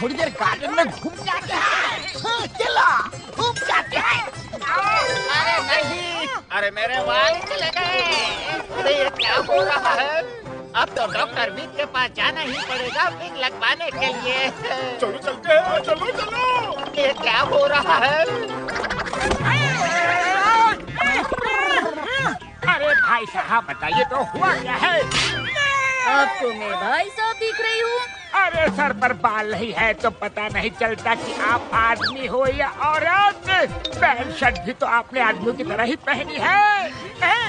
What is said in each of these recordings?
थोड़ी देर गार्डन में घूम जाते हैं। चलो घूम जाते हैं। अरे नहीं, अरे मेरे बाल चले गए। अरे ये क्या हो रहा है? अब तो डॉक्टर विक के पास जाना ही पड़ेगा विग लगवाने के लिए। चलो चलते हैं, चलो चलो। ये क्या हो रहा है? अरे भाई साहब बताइए तो हुआ क्या है? आपको मैं भाई साहब दिख रही हूँ? अरे सर पर बाल नहीं है तो पता नहीं चलता कि आप आदमी हो या औरत। पैंट शर्ट भी तो आपने आदमियों की तरह ही पहनी है।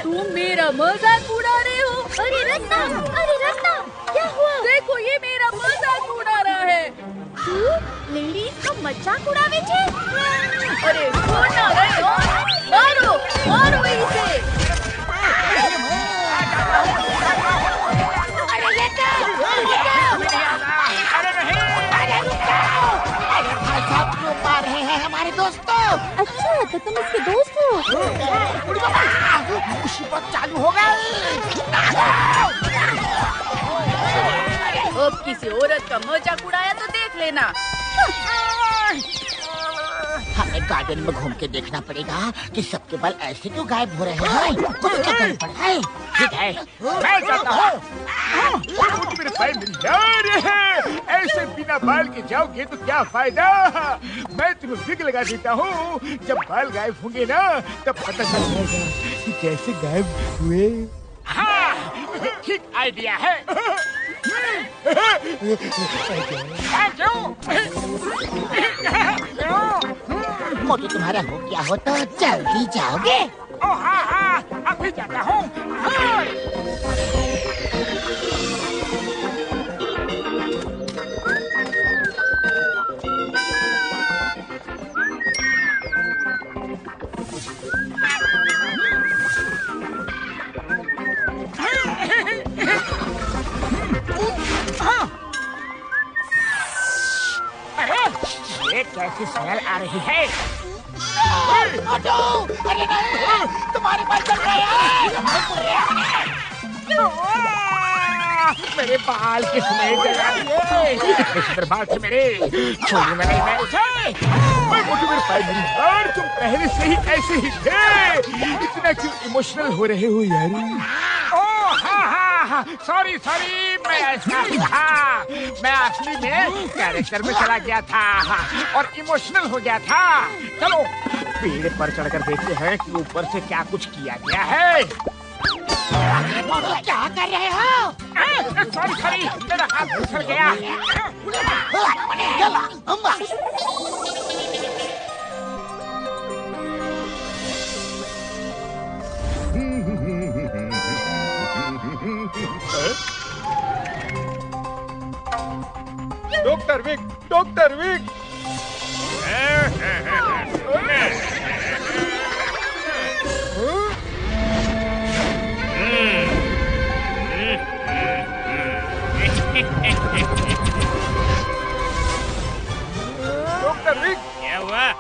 तुम मेरा मजाक उड़ा रहे हो? अरे रत्ना क्या हुआ? देखो ये मेरा मजाक उड़ा रहा है। लेडीज को मजाक उड़ावे छे? अरे छोड़ना रे, मारो इसे। मार रहे हैं हमारे दोस्तों। अच्छा तो तुम इसके दोस्त हो? मुसीबत चालू हो गई। अब किसी औरत का मजाक उड़ाया तो देख लेना। हमें गार्डन में घूम के देखना पड़ेगा कि सबके बाल ऐसे क्यों गायब हो रहे हैं। कुछ क्या करना पड़ा है? ठीक है, मैं जाता हूँ। मेरे भाई ऐसे बिना बाल के जाओगे तो क्या फायदा? मैं तुम्हें विग लगा देता हूँ। जब बाल गायब होंगे ना तब पता चल जाएगा कि कैसे गायब हुए। हाँ, ठीक आइडिया है। मोटू तुम्हारा हो क्या हो तो जल्दी जाओगे? ओ हाँ, अभी जाता हूँ। ये कैसी स्मेल आ रही है? अरे नहीं, तुम्हारे बाल जल रहे हैं। मेरे बाल किसने जला दिए? इतने सुंदर बाल थे मेरे, छोड़ूंगा नहीं मैं उसे। मोटू मेरे भाई मेरी बाल, तुम पहले से ही ऐसे ही थे। इतना क्यों इमोशनल हो रहे हो यार? सॉरी मैं असली में कैरेक्टर में चला गया था और इमोशनल हो गया था। चलो पेड़ पर चढ़कर देखते हैं कि ऊपर से क्या कुछ किया गया है। क्या कर रहे हो? सॉरी मेरा हाथ फिसल गया। Doctor Wick. डॉक्टर विक, क्या हुआ?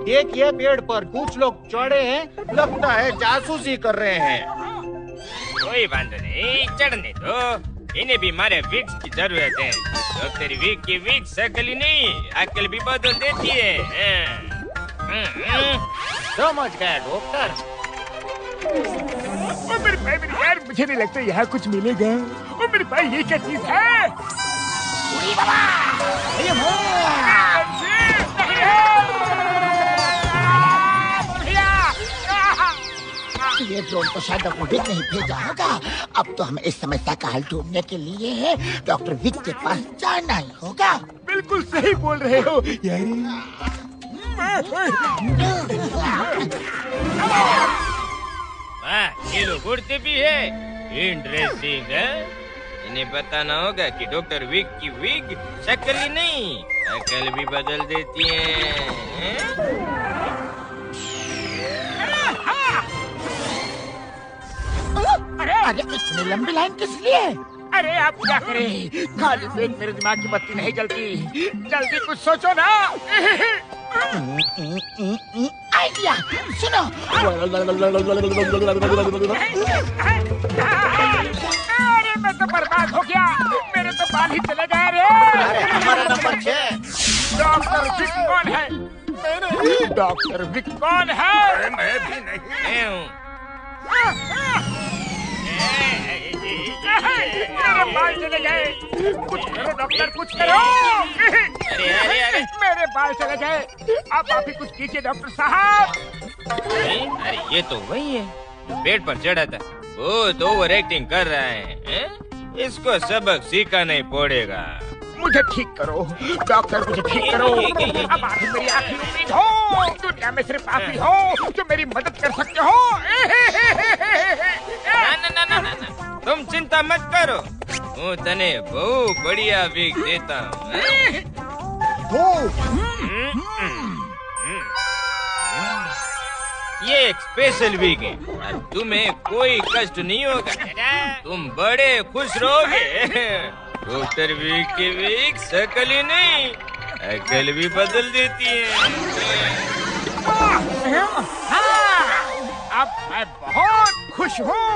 देखिए पेड़ पर कुछ लोग चढ़े हैं, लगता है जासूसी कर रहे हैं। कोई बात नहीं, चढ़ने दो। इन्हें भी हमारे विक्स की जरूरत है। डॉक्टर विक की विक्स शकल नहीं अकल भी बदल देती है। समझ गया डॉक्टर। मेरे भाई यार, मुझे नहीं लगता यहाँ कुछ मिलेगा। मेरे भाई ये क्या चीज है? ये ड्रोन तो शायद डॉक्टर विक नहीं भेजा होगा। अब तो हमें इस समस्या का हल ढूंढने के लिए डॉक्टर विक के पास जाना ही होगा। बिल्कुल सही बोल रहे हो यार। वाह, ये लोग उड़ते भी है। इंटरेस्टिंग है। इन्हें बताना होगा कि डॉक्टर विक की विग शक्ल ही नहीं अकल भी बदल देती है। अरे इतनी लंबी लाइन किस लिए? अरे आप क्या करें, खाली पेट मेरे दिमाग की बत्ती नहीं जलती। जल्दी कुछ सोचो ना। आइडिया सुनो। अरे मैं तो बर्बाद हो गया, मेरे तो बाल ही चले गए रे। विक कौन है? डॉक्टर विक कौन है? मैं भी नहीं। मैं हूँ। मेरे बाल चले गए। कुछ करो डॉक्टर, कुछ करो। अरे मेरे बाल चले गए। अब आप ही कुछ कीजिए डॉक्टर साहब। अरे ये तो वही है जो पेड़ पर चढ़ा था। बहुत ओवर एक्टिंग कर रहा है? इसको सबक सीखा नहीं पड़ेगा। मुझे ठीक करो डॉक्टर, मुझे ठीक करो। अब आप ही मेरी आखिरी उम्मीद हो। दुनिया में सिर्फ आप ही हो जो मेरी मदद कर सकते हो। ना, तुम चिंता मत करो। હું તને બહુ બઢિયા વીક દેતા हूँ। ये एक स्पेशल वीक है और तुम्हें कोई कष्ट नहीं होगा। तुम बड़े खुश रहोगे। डॉक्टर वीक की वीक शकल ही नहीं अकल भी बदल देती है। अब मैं बहुत खुश हूँ।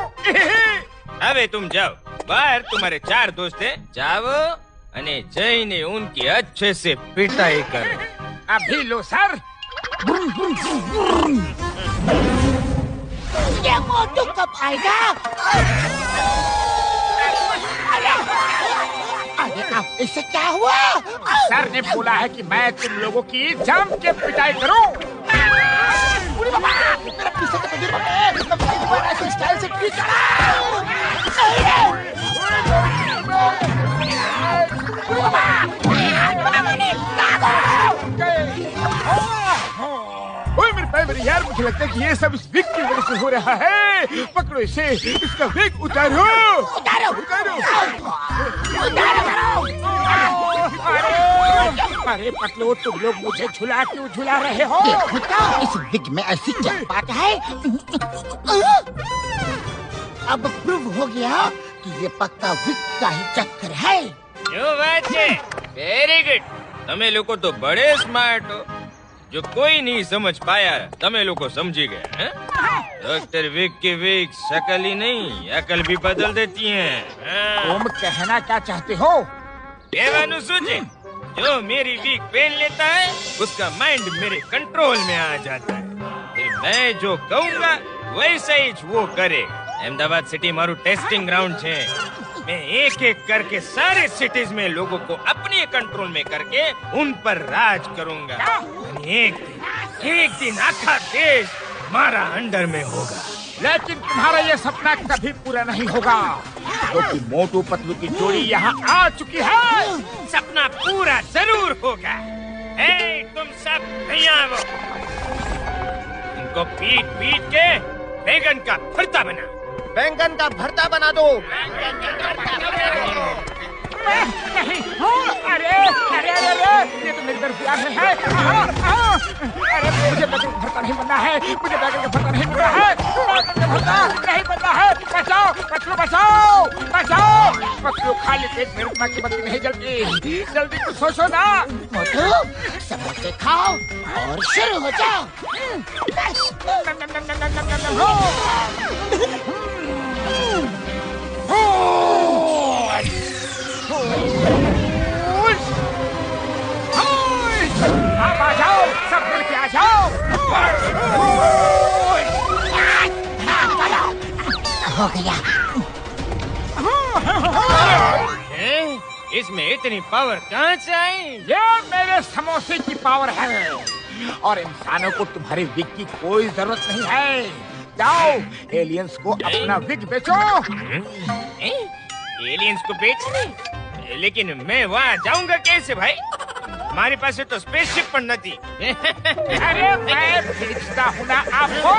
હવે तुम जाओ बाहर, तुम्हारे 4 दोस्त हैं, जाओ અને જઈને उनकी अच्छे से पिटाई करो। अभी लो सर। ये मोटू कब आएगा? अरे अब इससे क्या हुआ? सर ने बोला है कि मैं तुम लोगों की जम के पिटाई करूं। मेरा पीछे का तजुर्बा है। मैं दोबारा ऐसे स्टाइल से ट्रीट मेरे यार, मुझे लगता है कि ये सब इस विग की वजह से हो रहा है। पकड़ो इसे, इसका विग उतारो। उतारो उतारो। अरे पतलू, तुम लोग मुझे झुला क्यों झुला रहे हो? इस विग में ऐसी क्या बात है? अब प्रूव हो गया कि ये पक्का विग का ही चक्कर है। जो बात है, वेरी गुड। તમે લોકો તો બड़े स्मार्ट हो। जो कोई नहीं समझ पाया તમે લોકો समझी गए। डॉक्टर विक की विक शकल ही नहीं अकल भी बदल देती हैं। तुम कहना क्या चाहते हो? देवानु सूझे, जो मेरी विक पहन लेता है उसका माइंड मेरे कंट्रोल में आ जाता है। फिर मैं जो कहूँगा वैसा ही वो करे। अहमदाबाद सिटी मारू टेस्टिंग ग्राउंड है। मैं एक एक करके सारे सिटीज में लोगों को अपने कंट्रोल में करके उन पर राज करूंगा। एक दिन आखा देश हमारा अंडर में होगा। लेकिन तुम्हारा ये सपना कभी पूरा नहीं होगा, क्योंकि मोटू पतलू की जोड़ी यहाँ आ चुकी है। सपना पूरा जरूर होगा। तुम सब नहीं आओ। इनको पीट पीट के बैगन का भरता बना। बैंगन का भरता बना दो। नहीं, अरे अरे अरे, ये तो मेरी तरफ से आ रहे हैं। अरे मुझे बैगन का भरता नहीं बनना है। मुझे बैगन का भरता नहीं बनना है। बैगन का भरता नहीं बनना है। बचाओ पतलू, बचाओ बचाओ। पतलू, खाली पेट में रुकना की बत्ती नहीं जलती। जल्दी कुछ सोचो ना। मोटू, समोसे खाओ और शुरू हो जाओ। आप आ जाओ, सब मिलके आ जाओ। हो गया। इसमें इतनी पावर कहाँ से आई? ये मेरे समोसे की पावर है और इंसानों को तुम्हारे विग की कोई जरूरत नहीं है। जाओ, एलियंस को अपना विग बेचो। एलियंस को बेचने? लेकिन मैं वहाँ जाऊंगा कैसे भाई? हमारे पास तो स्पेसशिप पर नहीं। अरे मैं भेजता हूँ ना आपको।